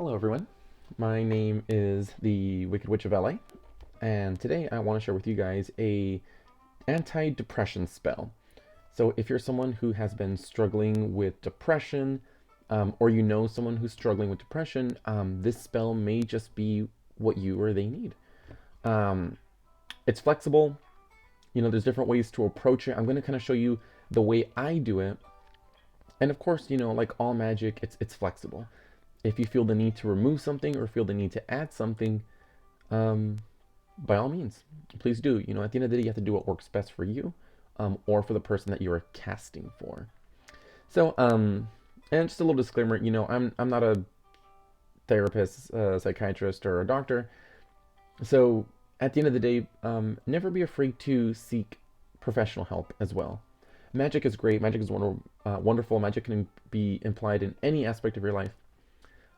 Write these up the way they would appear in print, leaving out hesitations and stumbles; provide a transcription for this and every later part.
Hello everyone, my name is the Wicked Witch of LA, and today I want to share with you guys a anti-depression spell. So if you're someone who has been struggling with depression, or you know someone who's struggling with depression, this spell may just be what you or they need. Um, it's flexible, there's different ways to approach it. I'm going to kind of show you the way I do it, and of course, like all magic, it's flexible. If you feel the need to remove something or feel the need to add something, um, by all means, please do. At the end of the day, you have to do what works best for you, or for the person that you are casting for. So, and just a little disclaimer, I'm not a therapist, psychiatrist, or a doctor. So, at the end of the day, never be afraid to seek professional help as well. Magic is great. Magic is wonderful. Magic can be implied in any aspect of your life.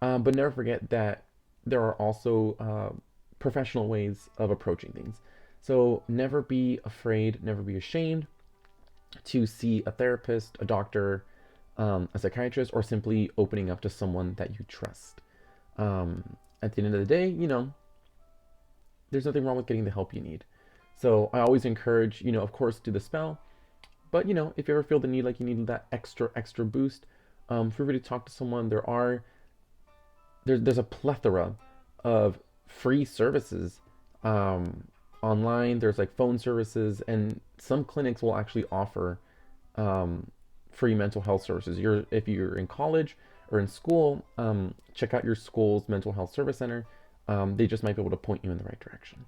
But never forget that there are also professional ways of approaching things. So never be afraid, never be ashamed to see a therapist, a doctor, a psychiatrist, or simply opening up to someone that you trust. At the end of the day, there's nothing wrong with getting the help you need. So I always encourage, of course, do the spell. But, if you ever feel the need, like you need that extra boost, feel free to talk to someone. There's a plethora of free services online. There's like phone services, and some clinics will actually offer free mental health services. If you're in college or in school, check out your school's mental health service center. They just might be able to point you in the right direction.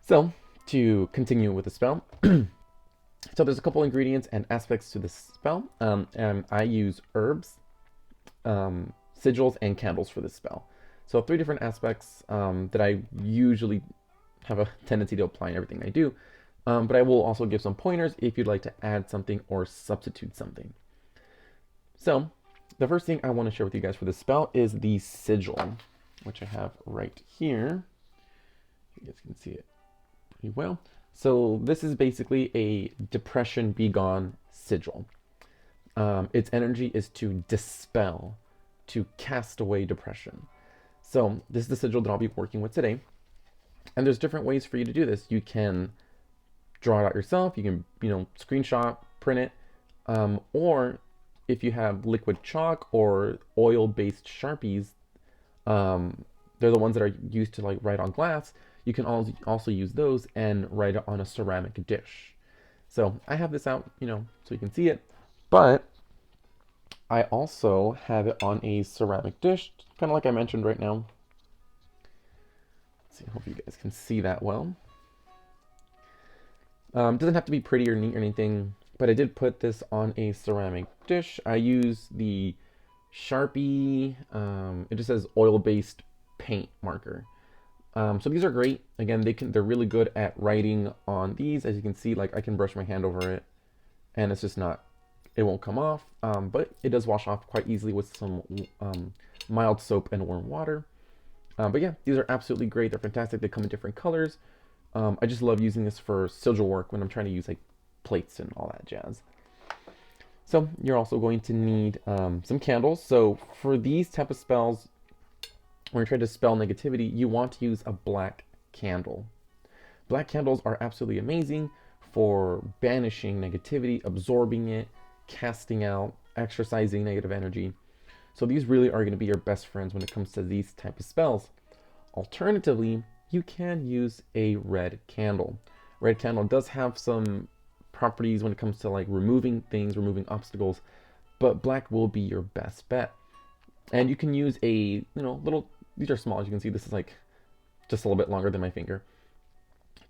So to continue with the spell, so there's a couple ingredients and aspects to this spell, and I use herbs, sigils, and candles for this spell. So three different aspects that I usually have a tendency to apply in everything I do. But I will also give some pointers if you'd like to add something or substitute something. So the first thing I want to share with you guys for this spell is the sigil, which I have right here. You guys can see it pretty well. So this is basically a depression begone sigil. Its energy is to dispel, to cast away depression. So this is the sigil that I'll be working with today. And there's different ways for you to do this. You can draw it out yourself. You can, screenshot, print it. Or if you have liquid chalk or oil-based Sharpies, they're the ones that are used to like write on glass. You can also use those and write it on a ceramic dish. So I have this out, so you can see it. But I also have it on a ceramic dish, kind of like I mentioned right now. Let's see, I hope you guys can see that well. Doesn't have to be pretty or neat or anything, but I did put this on a ceramic dish. I use the Sharpie, it just says oil-based paint marker. So these are great. Again, they're really good at writing on these. As you can see, like I can brush my hand over it, and it's just not, it won't come off, but it does wash off quite easily with some mild soap and warm water. But yeah, these are absolutely great. They're fantastic. They come in different colors. I just love using this for sigil work when I'm trying to use like plates and all that jazz. So you're also going to need some candles. So for these type of spells, when you're trying to spell negativity, you want to use a black candle. Black candles are absolutely amazing for banishing negativity, absorbing it, casting out, exercising negative energy. So these really are going to be your best friends when it comes to these type of spells. Alternatively, you can use a red candle. Red candle does have some properties when it comes to like removing things, removing obstacles, but black will be your best bet. And you can use a, little, these are small, as you can see, this is like just a little bit longer than my finger.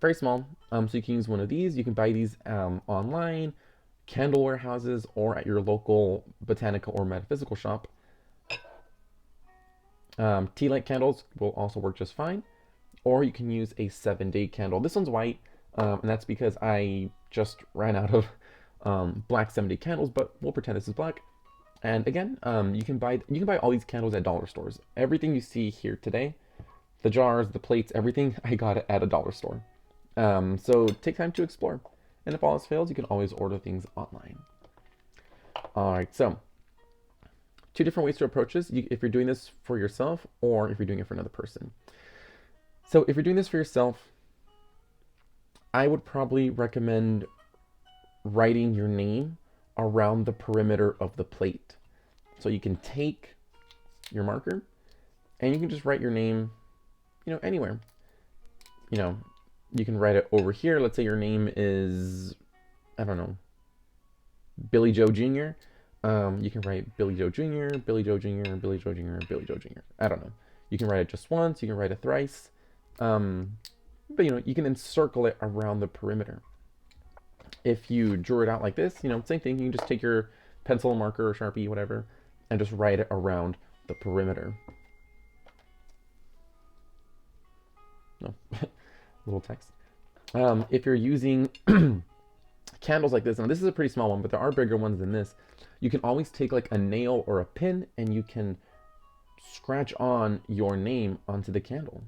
Very small, so you can use one of these. You can buy these online, candle warehouses, or at your local botanical or metaphysical shop. Tea light candles will also work just fine, or you can use a 7-day candle. This one's white, and that's because I just ran out of black 7-day candles, but we'll pretend this is black. And again, you can buy all these candles at dollar stores. Everything you see here today, the jars, the plates, everything, I got it at a dollar store. So take time to explore. And if all else fails, you can always order things online. All right, so two different ways to approach this, if you're doing this for yourself or if you're doing it for another person. So if you're doing this for yourself, I would probably recommend writing your name around the perimeter of the plate. So you can take your marker and you can just write your name, anywhere. You can write it over here. Let's say your name is, I don't know, Billy Joe Jr. You can write Billy Joe Jr., Billy Joe Jr., Billy Joe Jr., Billy Joe Jr. I don't know. You can write it just once. You can write it thrice. But you can encircle it around the perimeter. If you drew it out like this, same thing. You can just take your pencil, marker, or Sharpie, whatever, and just write it around the perimeter. No, little text. If you're using candles like this, now this is a pretty small one, but there are bigger ones than this. You can always take like a nail or a pin and you can scratch on your name onto the candle.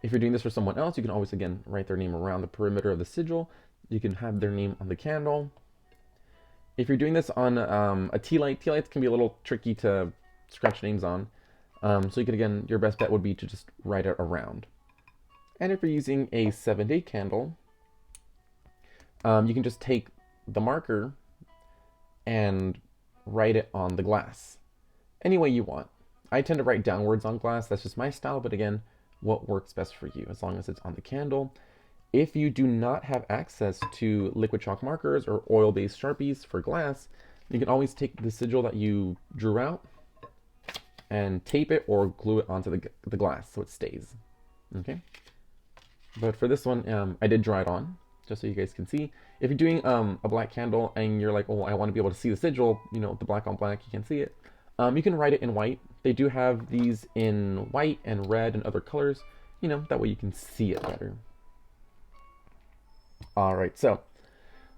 If you're doing this for someone else, you can always, again, write their name around the perimeter of the sigil. You can have their name on the candle. If you're doing this on a tea lights can be a little tricky to scratch names on. So you can, again, your best bet would be to just write it around. And if you're using a 7-day candle, you can just take the marker and write it on the glass any way you want. I tend to write downwards on glass. That's just my style. But again, what works best for you, as long as it's on the candle. If you do not have access to liquid chalk markers or oil-based Sharpies for glass, you can always take the sigil that you drew out and tape it or glue it onto the glass so it stays. Okay. But for this one, I did draw it on, just so you guys can see. If you're doing a black candle and you're like, oh, I want to be able to see the sigil, the black on black, you can see it. You can write it in white. They do have these in white and red and other colors, that way you can see it better. All right, so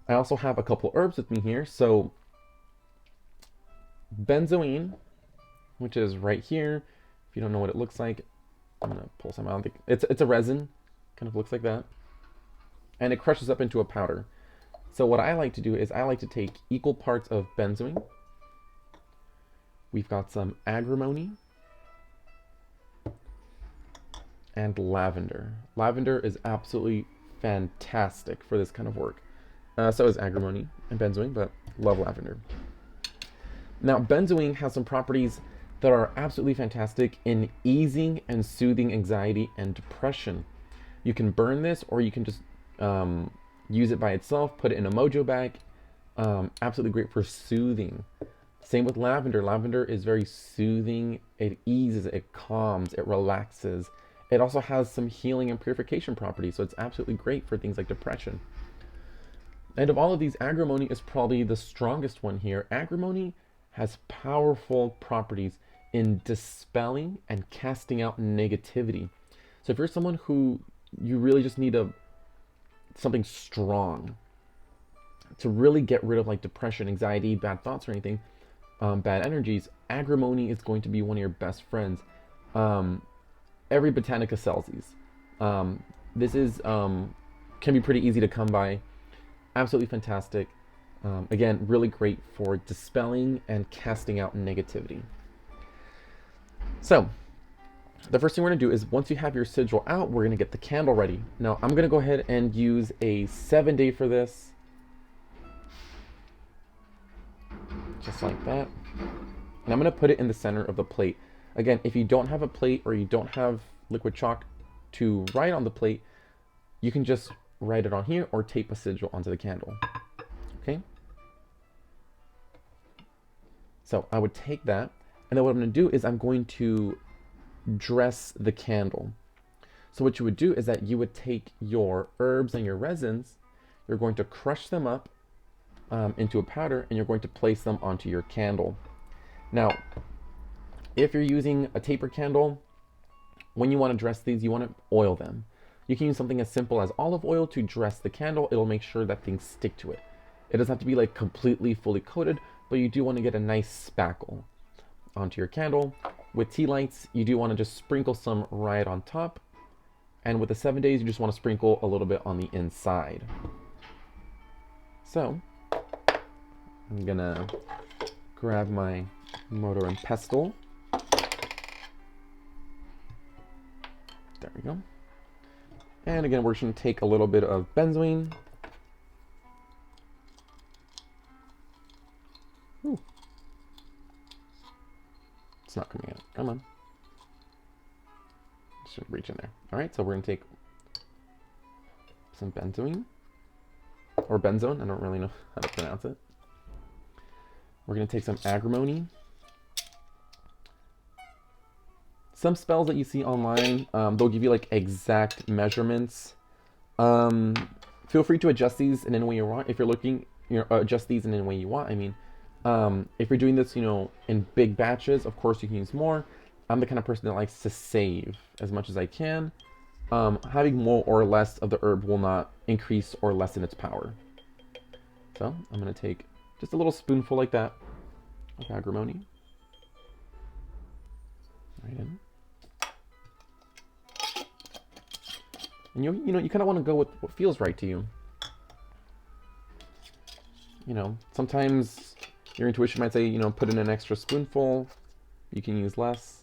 I also have a couple herbs with me here. So benzoin, which is right here. If you don't know what it looks like, I'm gonna pull some out. It's a resin, kind of looks like that, and it crushes up into a powder. So what I like to do is I like to take equal parts of benzoin. We've got some agrimony and lavender. Lavender is absolutely fantastic for this kind of work. So is agrimony and benzoin, but love lavender. Now, benzoin has some properties that are absolutely fantastic in easing and soothing anxiety and depression. You can burn this, or you can just use it by itself, put it in a mojo bag. Absolutely great for soothing. Same with lavender. Lavender is very soothing. It eases, it calms, it relaxes. It also has some healing and purification properties, so it's absolutely great for things like depression. And of all of these, agrimony is probably the strongest one here. Agrimony has powerful properties in dispelling and casting out negativity. So if you're someone who you really just need something strong to really get rid of like depression, anxiety, bad thoughts or anything, bad energies, agrimony is going to be one of your best friends. Every Botanica sells these. This is can be pretty easy to come by. Absolutely fantastic. Again, really great for dispelling and casting out negativity. So, the first thing we're going to do is, once you have your sigil out, we're going to get the candle ready. Now, I'm going to go ahead and use a 7-day for this. Just like that. And I'm going to put it in the center of the plate. Again, if you don't have a plate or you don't have liquid chalk to write on the plate, you can just write it on here or tape a sigil onto the candle. Okay? So I would take that, and then what I'm going to do is I'm going to dress the candle. So what you would do is that you would take your herbs and your resins, you're going to crush them up into a powder, and you're going to place them onto your candle. Now, if you're using a taper candle, when you want to dress these, you want to oil them. You can use something as simple as olive oil to dress the candle. It'll make sure that things stick to it. It doesn't have to be like completely fully coated, but you do want to get a nice spackle onto your candle. With tea lights, you do want to just sprinkle some right on top. And with the 7 days, you just want to sprinkle a little bit on the inside. So, I'm gonna grab my Mortar and pestle. There we go. And again, we're just going to take a little bit of benzoin. Ooh. It's not coming out. Come on. Just reach in there. All right, so we're going to take some benzoin. Or benzone. I don't really know how to pronounce it. We're going to take some agrimony. Some spells that you see online, they'll give you like exact measurements. Feel free to adjust these in any way you want. If you're looking, adjust these in any way you want. I mean, if you're doing this, in big batches, of course you can use more. I'm the kind of person that likes to save as much as I can. Having more or less of the herb will not increase or lessen its power. So I'm going to take just a little spoonful like that of agrimony. Right in. And you kind of want to go with what feels right to you. Sometimes your intuition might say, put in an extra spoonful. You can use less.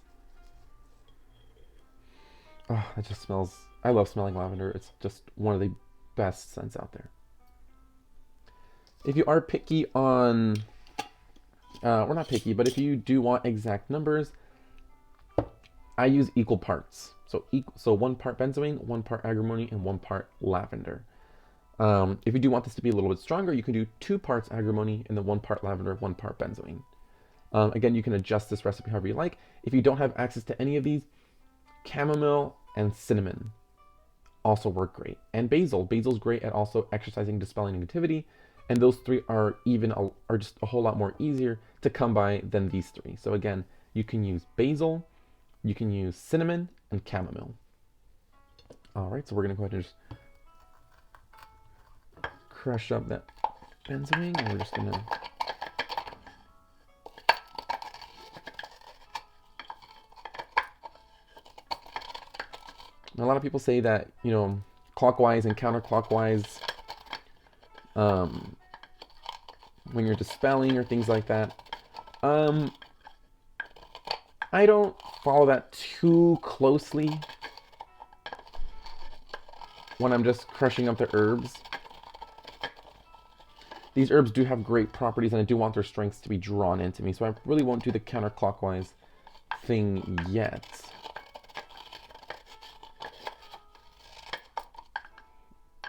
Oh, it just smells. I love smelling lavender. It's just one of the best scents out there. If you are picky on, we're not picky, but if you do want exact numbers, I use equal parts. So 1 part benzoin, 1 part agrimony, and 1 part lavender. If you do want this to be a little bit stronger, you can do 2 parts agrimony and then 1 part lavender, 1 part benzoin. Again, you can adjust this recipe however you like. If you don't have access to any of these, chamomile and cinnamon also work great. And basil. Basil's great at also exercising, dispelling negativity. And those 3 are just a whole lot more easier to come by than these 3. So again, you can use basil, you can use cinnamon, and chamomile. All right, so we're going to go ahead and just crush up that benzoin, and we're just going to a lot of people say that, clockwise and counterclockwise, when you're dispelling or things like that. I don't follow that too closely when I'm just crushing up the herbs. These herbs do have great properties, and I do want their strengths to be drawn into me, so I really won't do the counterclockwise thing yet.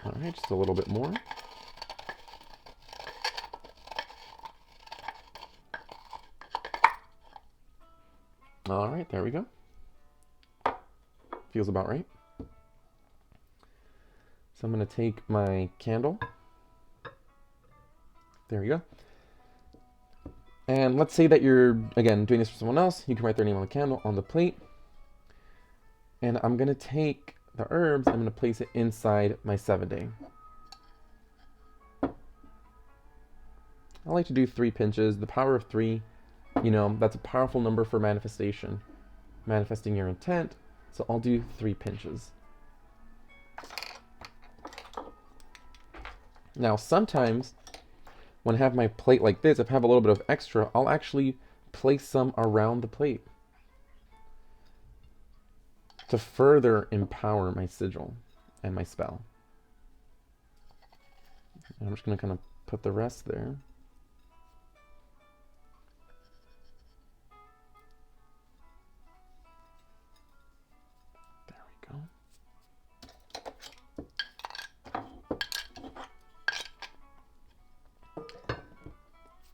All right, just a little bit more. All right, there we go. Feels about right. So I'm going to take my candle. There we go. And let's say that you're, again, doing this for someone else. You can write their name on the candle, on the plate. And I'm going to take the herbs, I'm going to place it inside my 7-day. I like to do 3 pinches. The power of 3, that's a powerful number for manifestation. Manifesting your intent. So I'll do 3 pinches. Now, sometimes when I have my plate like this, if I have a little bit of extra, I'll actually place some around the plate to further empower my sigil and my spell. And I'm just going to kind of put the rest there. There we go.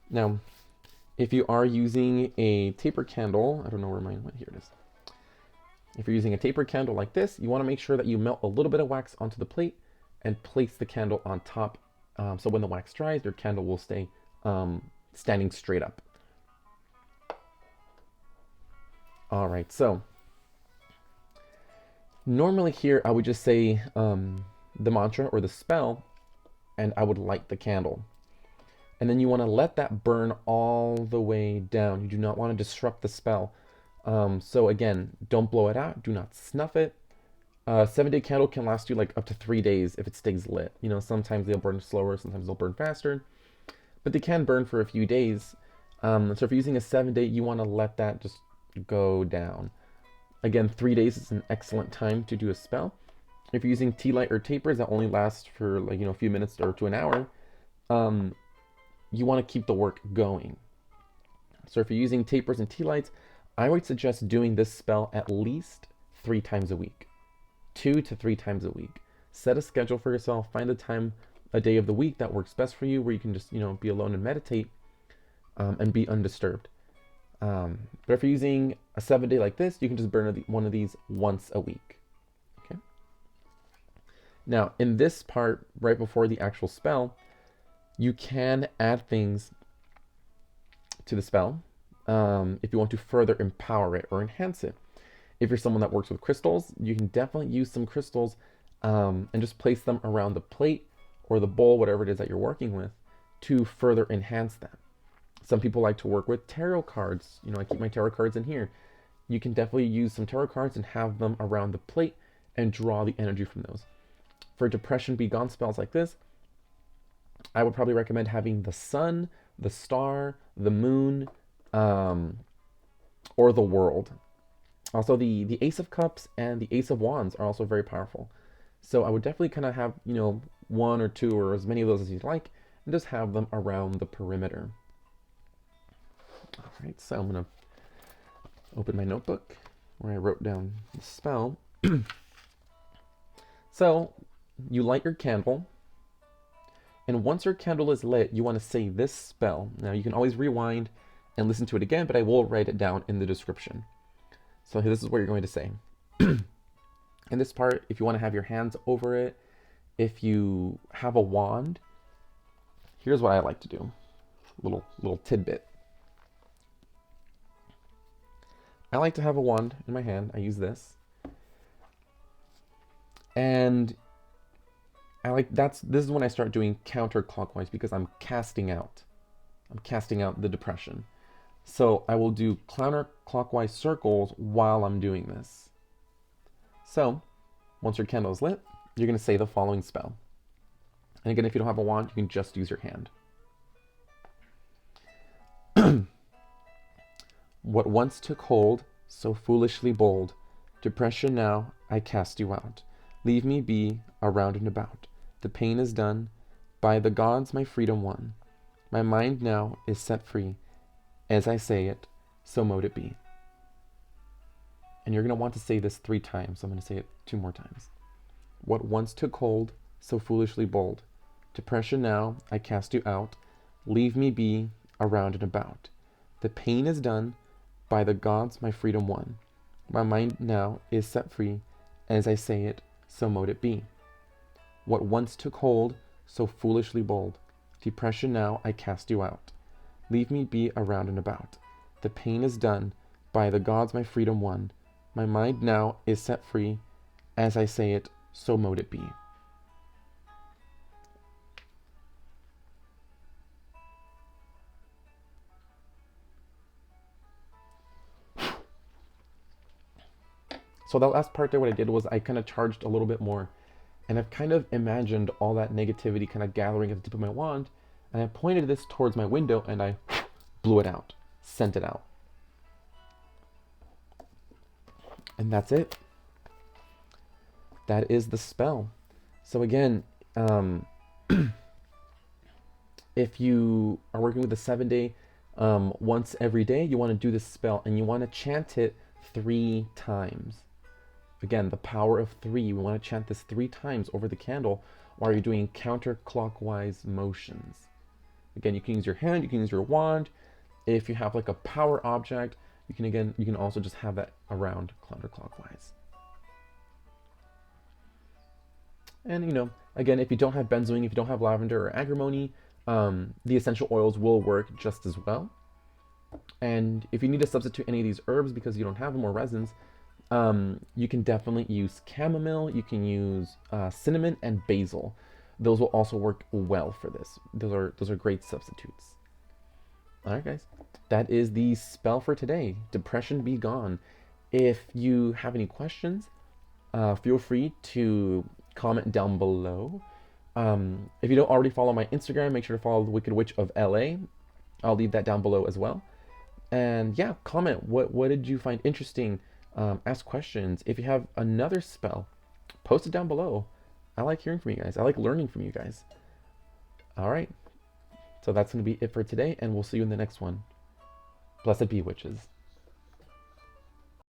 Now, if you are using a taper candle, I don't know where mine went, here it is. If you're using a taper candle like this, you want to make sure that you melt a little bit of wax onto the plate and place the candle on top. So when the wax dries, your candle will stay standing straight up. All right, so normally here I would just say the mantra or the spell, and I would light the candle. And then you want to let that burn all the way down. You do not want to disrupt the spell. So again, don't blow it out. Do not snuff it. 7-day candle can last you like up to 3 days if it stays lit. Sometimes they'll burn slower, sometimes they'll burn faster. But they can burn for a few days. So if you're using a 7-day, you want to let that just go down. Again, 3 days is an excellent time to do a spell. If you're using tea light or tapers that only last for like a few minutes or to an hour, um, you want to keep the work going. So if you're using tapers and tea lights, I would suggest doing this spell at least 3 times a week, 2 to 3 times a week. Set a schedule for yourself. Find a time, a day of the week that works best for you, where you can just be alone and meditate, and be undisturbed. But if you're using a 7-day like this, you can just burn one of these once a week. Okay. Now, in this part, right before the actual spell, you can add things to the spell if you want to further empower it or enhance it. If you're someone that works with crystals, you can definitely use some crystals and just place them around the plate or the bowl, whatever it is that you're working with, to further enhance that. Some people like to work with tarot cards. I keep my tarot cards in here. You can definitely use some tarot cards and have them around the plate and draw the energy from those. For depression be gone spells like this, I would probably recommend having the sun, the star, the moon, or the world. Also, the Ace of Cups and the Ace of Wands are also very powerful. So I would definitely kind of have, one or two or as many of those as you'd like, and just have them around the perimeter. All right, so I'm going to open my notebook where I wrote down the spell. So you light your candle, and once your candle is lit, you want to say this spell. Now you can always rewind and listen to it again, but I will write it down in the description. So this is what you're going to say. In this part, if you want to have your hands over it, if you have a wand, here's what I like to do. Little tidbit. I like to have a wand in my hand. I use this. And this is when I start doing counterclockwise, because I'm casting out the depression. So I will do counterclockwise circles while I'm doing this. So once your candle is lit, you're going to say the following spell. And again, if you don't have a wand, you can just use your hand. What once took hold, so foolishly bold, depression now, I cast you out. Leave me be, around and about. The pain is done. By the gods my freedom won. My mind now is set free. As I say it, so mote it be. And you're going to want to say this 3 times. So I'm going to say it 2 more times. What once took hold, so foolishly bold. Depression now, I cast you out. Leave me be, around and about. The pain is done. By the gods my freedom won. My mind now is set free. As I say it, so mote it be. What once took hold, so foolishly bold. Depression now, I cast you out. Leave me be, around and about. The pain is done. By the gods my freedom won. My mind now is set free. As I say it, so mote it be. So that last part there, what I did was I kind of charged a little bit more. And I've kind of imagined all that negativity kind of gathering at the tip of my wand. And I pointed this towards my window and I blew it out, sent it out. And that's it. That is the spell. So again, if you are working with a 7-day, once every day, you want to do this spell and you want to chant it 3 times. Again, the power of 3. We want to chant this 3 times over the candle while you're doing counterclockwise motions. Again, you can use your hand, you can use your wand. If you have like a power object, you can also just have that around counterclockwise. And again, if you don't have benzoin, if you don't have lavender or agrimony, the essential oils will work just as well. And if you need to substitute any of these herbs because you don't have them or resins, you can definitely use chamomile, you can use cinnamon and basil. Those will also work well for this. Those are great substitutes. All right, guys, that is the spell for today. Depression be gone. If you have any questions, feel free to comment down below. If you don't already follow my Instagram, make sure to follow the Wicked Witch of LA. I'll leave that down below as well. And yeah, comment what did you find interesting. Ask questions. If you have another spell, post it down below. I like hearing from you guys. I like learning from you guys. All right. So that's going to be it for today, and we'll see you in the next one. Blessed be, witches.